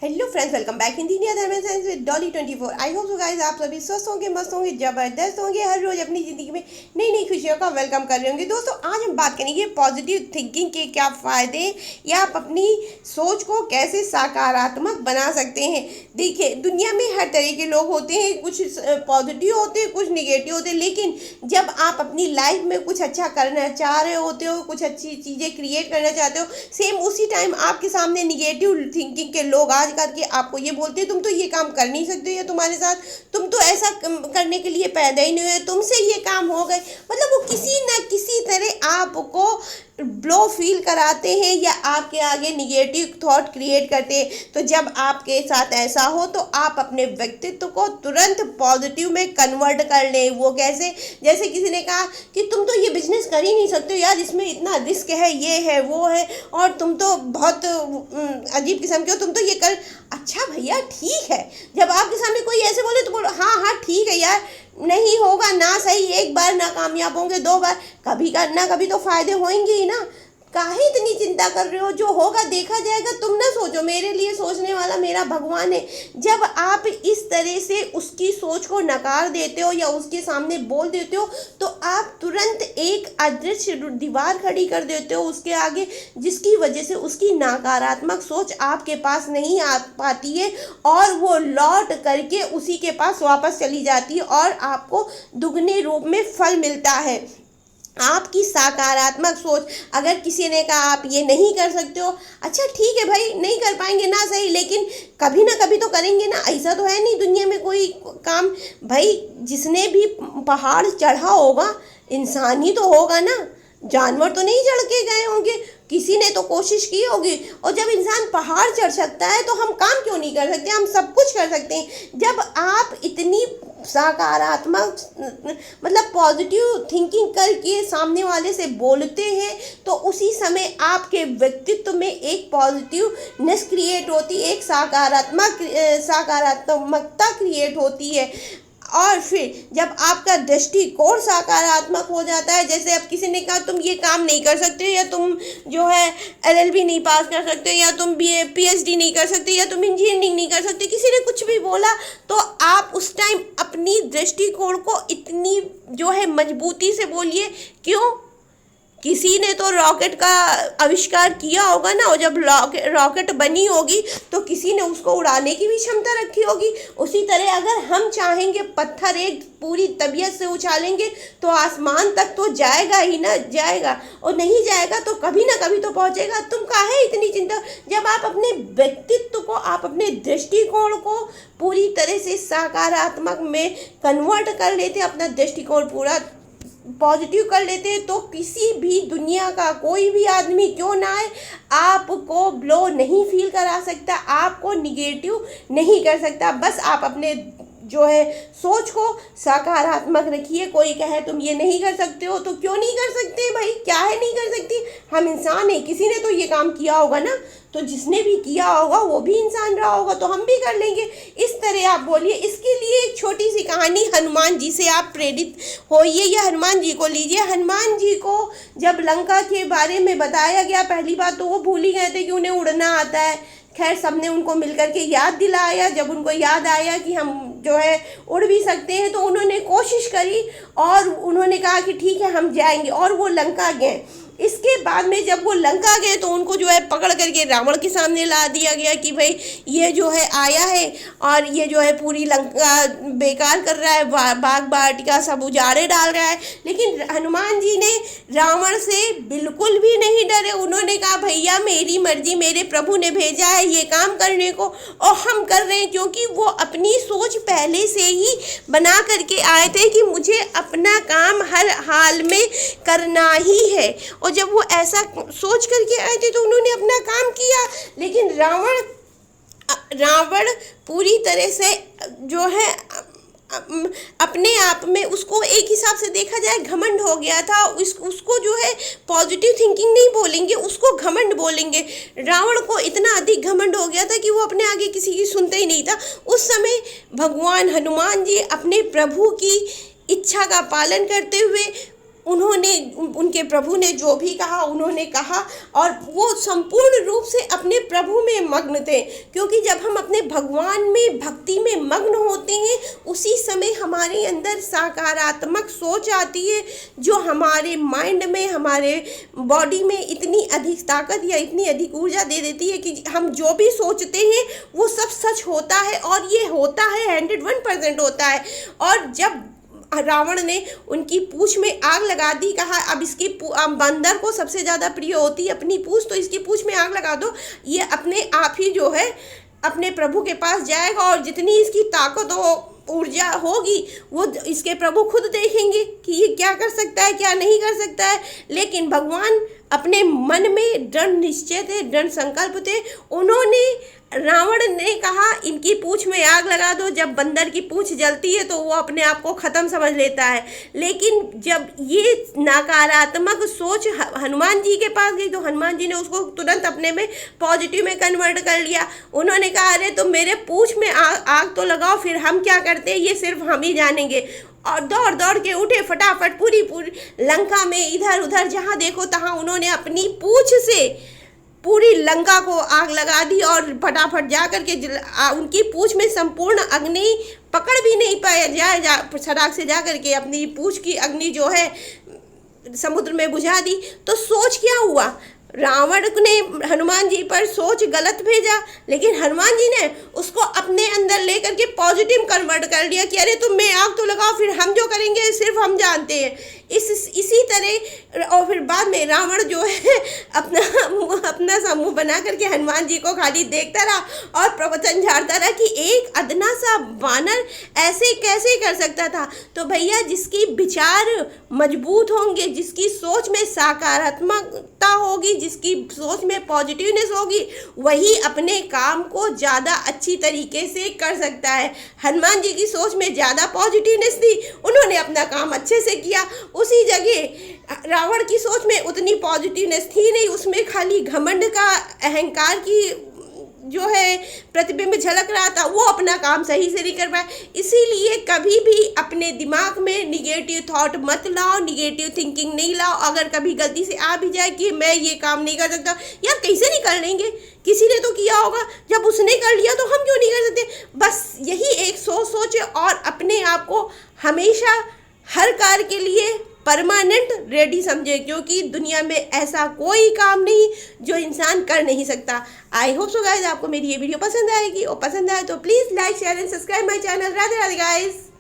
Hello friends, welcome back Hindi Dharma and science with Dolly 24। I hope so guys आप सभी स्वस्थ होंगे, मस्त होंगे, जबरदस्त होंगे, हर रोज अपनी ज़िंदगी में नई नई खुशियों का वेलकम कर रहे होंगे। दोस्तों, आज हम बात करेंगे पॉजिटिव थिंकिंग के क्या फ़ायदे हैं या आप अपनी सोच को कैसे सकारात्मक बना सकते हैं। देखिए, दुनिया में हर तरह के लोग होते हैं, कुछ पॉजिटिव होते हैं, कुछ निगेटिव होते हैं, लेकिन जब आप अपनी लाइफ में कुछ अच्छा करना चाह रहे होते हो, कुछ अच्छी चीज़ें क्रिएट करना चाहते हो, सेम उसी टाइम आपके सामने निगेटिव थिंकिंग के लोग आज करके आपको ये बोलते हैं तुम तो ये काम कर नहीं सकते, या तुम्हारे साथ तुम तो ऐसा करने के लिए पैदा ही नहीं हुए, तुमसे ये काम हो गए। मतलब वो किसी न किसी तरह आपको ब्लो फील कराते हैं या आपके आगे निगेटिव थॉट क्रिएट करते हैं। तो जब आपके साथ ऐसा हो तो आप अपने व्यक्तित्व को तुरंत पॉजिटिव में कन्वर्ट कर लें। वो कैसे? जैसे किसी ने कहा कि तुम तो ये बिजनेस कर ही नहीं सकते यार, इसमें इतना रिस्क है, ये है, वो है, और तुम तो बहुत अजीब किस्म के हो, तुम तो ये कर। अच्छा भैया, ठीक है, जब आपके सामने कोई ऐसे बोले तो बोलो हाँ हाँ ठीक है यार, नहीं होगा ना सही, एक बार ना कामयाब होंगे, दो बार, कभी का ना कभी तो फायदे होंगे ही ना। काहे इतनी चिंता कर रहे हो? जो होगा देखा जाएगा। तुम ना सोचो, मेरे लिए सोचने वाला मेरा भगवान है। जब आप इस तरह से उसकी सोच को नकार देते हो या उसके सामने बोल देते हो तो आप तुरंत एक अदृश्य दीवार खड़ी कर देते हो उसके आगे, जिसकी वजह से उसकी नकारात्मक सोच आपके पास नहीं आ पाती है और वो लौट करके उसी के पास वापस चली जाती है और आपको दुगने रूप में फल मिलता है। आपकी सकारात्मक सोच, अगर किसी ने कहा आप ये नहीं कर सकते हो, अच्छा ठीक है भाई, नहीं कर पाएंगे ना सही, लेकिन कभी ना कभी तो करेंगे ना। ऐसा तो है नहीं दुनिया में कोई काम, भाई जिसने भी पहाड़ चढ़ा होगा इंसान ही तो होगा ना, जानवर तो नहीं चढ़ के गए होंगे, किसी ने तो कोशिश की होगी। और जब इंसान पहाड़ चढ़ सकता है तो हम काम क्यों नहीं कर सकते? हम सब कुछ कर सकते हैं। जब आप इतनी सकारात्मक मतलब पॉजिटिव थिंकिंग करके सामने वाले से बोलते हैं तो उसी समय आपके व्यक्तित्व में एक पॉजिटिवनेस क्रिएट होती है, एक सकारात्मकता क्रिएट होती है। और फिर जब आपका दृष्टिकोण सकारात्मक हो जाता है, जैसे अब किसी ने कहा तुम ये काम नहीं कर सकते, या तुम जो है LLB नहीं पास कर सकते, या तुम BA PhD नहीं कर सकते, या तुम इंजीनियरिंग नहीं कर सकते, किसी ने कुछ भी बोला तो आप उस टाइम अपनी दृष्टिकोण को इतनी जो है मजबूती से बोलिए। क्यों? किसी ने तो रॉकेट का आविष्कार किया होगा ना, और जब रॉकेट बनी होगी तो किसी ने उसको उड़ाने की भी क्षमता रखी होगी। उसी तरह अगर हम चाहेंगे पत्थर एक पूरी तबीयत से उछालेंगे तो आसमान तक तो जाएगा ही ना, जाएगा, और नहीं जाएगा तो कभी ना कभी तो पहुंचेगा। तुम काहे इतनी चिंता? जब आप अपने व्यक्तित्व को, आप अपने दृष्टिकोण को पूरी तरह से सकारात्मक में कन्वर्ट कर लेते, अपना दृष्टिकोण पूरा पॉजिटिव कर लेते हैं, तो किसी भी दुनिया का कोई भी आदमी क्यों ना आए आपको ब्लो नहीं फील करा सकता, आपको निगेटिव नहीं कर सकता। बस आप अपने जो है सोच को सकारात्मक रखिए। कोई कहे तुम ये नहीं कर सकते हो, तो क्यों नहीं कर सकते भाई? क्या है नहीं कर सकती? हम इंसान हैं, किसी ने तो ये काम किया होगा ना, तो जिसने भी किया होगा वो भी इंसान रहा होगा, तो हम भी कर लेंगे। इस तरह आप बोलिए। इसके लिए एक छोटी सी कहानी, हनुमान जी से आप प्रेरित होइए या हनुमान जी को लीजिए। हनुमान जी को जब लंका के बारे में बताया गया, पहली बात तो वो भूल ही गए थे कि उन्हें उड़ना आता है। खैर, सबने उनको मिलकर के याद दिलाया। जब उनको याद आया कि हम जो है उड़ भी सकते हैं तो उन्होंने कोशिश करी और उन्होंने कहा कि ठीक है हम जाएंगे, और वो लंका गए। इसके बाद में जब वो लंका गए तो उनको जो है पकड़ करके रावण के सामने ला दिया गया कि भाई ये जो है आया है और ये जो है पूरी लंका बेकार कर रहा है, बाग बाटिका सब उजाड़े डाल रहा है। लेकिन हनुमान जी ने रावण से बिल्कुल भी नहीं डरे। उन्होंने कहा भैया मेरी मर्जी, मेरे प्रभु ने भेजा है ये काम करने को और हम कर रहे हैं, क्योंकि वो अपनी सोच पहले से ही बना करके आए थे कि मुझे अपना काम हर हाल में करना ही है। और जब वो ऐसा सोच करके आए थे तो उन्होंने अपना काम किया। लेकिन रावण पूरी तरह से जो है अपने आप में, उसको एक हिसाब से देखा जाए घमंड हो गया था। उसको जो है पॉजिटिव थिंकिंग नहीं बोलेंगे, उसको घमंड बोलेंगे। रावण को इतना अधिक घमंड हो गया था कि वो अपने आगे किसी की सुनता ही नहीं था। उस समय भगवान हनुमान जी अपने प्रभु की इच्छा का पालन करते हुए उन्होंने उनके प्रभु ने जो भी कहा उन्होंने कहा, और वो संपूर्ण रूप से अपने प्रभु में मग्न थे। क्योंकि जब हम अपने भगवान में भक्ति में मग्न होते हैं उसी समय हमारे अंदर सकारात्मक सोच आती है, जो हमारे माइंड में, हमारे बॉडी में इतनी अधिक ताकत या इतनी अधिक ऊर्जा दे देती है कि हम जो भी सोचते हैं वो सब सच होता है, और ये होता है 101% होता है। और जब रावण ने उनकी पूंछ में आग लगा दी, कहा अब इसकी बंदर को सबसे ज़्यादा प्रिय होती है अपनी पूंछ, तो इसकी पूंछ में आग लगा दो, ये अपने आप ही जो है अपने प्रभु के पास जाएगा, और जितनी इसकी ताकत हो, ऊर्जा होगी, वो इसके प्रभु खुद देखेंगे कि ये क्या कर सकता है क्या नहीं कर सकता है। लेकिन भगवान अपने मन में दृढ़ निश्चय थे, दृढ़ संकल्प थे। उन्होंने, रावण ने कहा इनकी पूंछ में आग लगा दो, जब बंदर की पूंछ जलती है तो वो अपने आप को ख़त्म समझ लेता है। लेकिन जब ये नकारात्मक सोच हनुमान जी के पास गई तो हनुमान जी ने उसको तुरंत अपने में पॉजिटिव में कन्वर्ट कर लिया। उन्होंने कहा अरे तुम मेरे पूंछ में आग तो लगाओ, फिर हम क्या करते हैं ये सिर्फ हम ही जानेंगे। और दौड़ दौड़ के उठे फटाफट, पूरी लंका में इधर उधर जहाँ देखो तहाँ उन्होंने अपनी पूंछ से पूरी लंका को आग लगा दी, और फटाफट जा कर के उनकी पूंछ में संपूर्ण अग्नि पकड़ भी नहीं पाया, सड़क से जा कर के अपनी पूंछ की अग्नि जो है समुद्र में बुझा दी। तो सोच क्या हुआ, रावण ने हनुमान जी पर सोच गलत भेजा, लेकिन हनुमान जी ने उसको अपने अंदर लेकर के पॉजिटिव कन्वर्ट कर लिया कि अरे तुम में आग तो लगाओ, फिर हम जो करेंगे सिर्फ हम जानते हैं। इसी तरह, और फिर बाद में रावण जो है अपना समूह बना करके हनुमान जी को खाली देखता रहा और प्रवचन झाड़ता रहा कि एक अदना सा वानर ऐसे कैसे कर सकता था। तो भैया जिसकी विचार मजबूत होंगे, जिसकी सोच में सकारात्मकता होगी, जिसकी सोच में पॉजिटिवनेस होगी, वही अपने काम को ज़्यादा अच्छी तरीके से कर सकता है। हनुमान जी की सोच में ज़्यादा पॉजिटिवनेस थी, उन्होंने अपना काम अच्छे से किया। उसी जगह रावण की सोच में उतनी पॉजिटिवनेस थी नहीं, उसमें खाली घमंड का, अहंकार की जो है प्रतिबिंब झलक रहा था, वो अपना काम सही से नहीं कर पाया। इसीलिए कभी भी अपने दिमाग में निगेटिव थॉट मत लाओ, निगेटिव थिंकिंग नहीं लाओ। अगर कभी गलती से आ भी जाए कि मैं ये काम नहीं कर सकता, यार कैसे नहीं कर लेंगे, किसी ने तो किया होगा, जब उसने कर लिया तो हम क्यों नहीं कर सकते। बस यही एक सोच है, और अपने आप को हमेशा हर कार्य के लिए परमानेंट रेडी समझे, क्योंकि दुनिया में ऐसा कोई काम नहीं जो इंसान कर नहीं सकता। आई होप सो गाइज आपको मेरी ये वीडियो पसंद आएगी, और पसंद आए तो please like share and subscribe my channel. Radhe Radhe guys.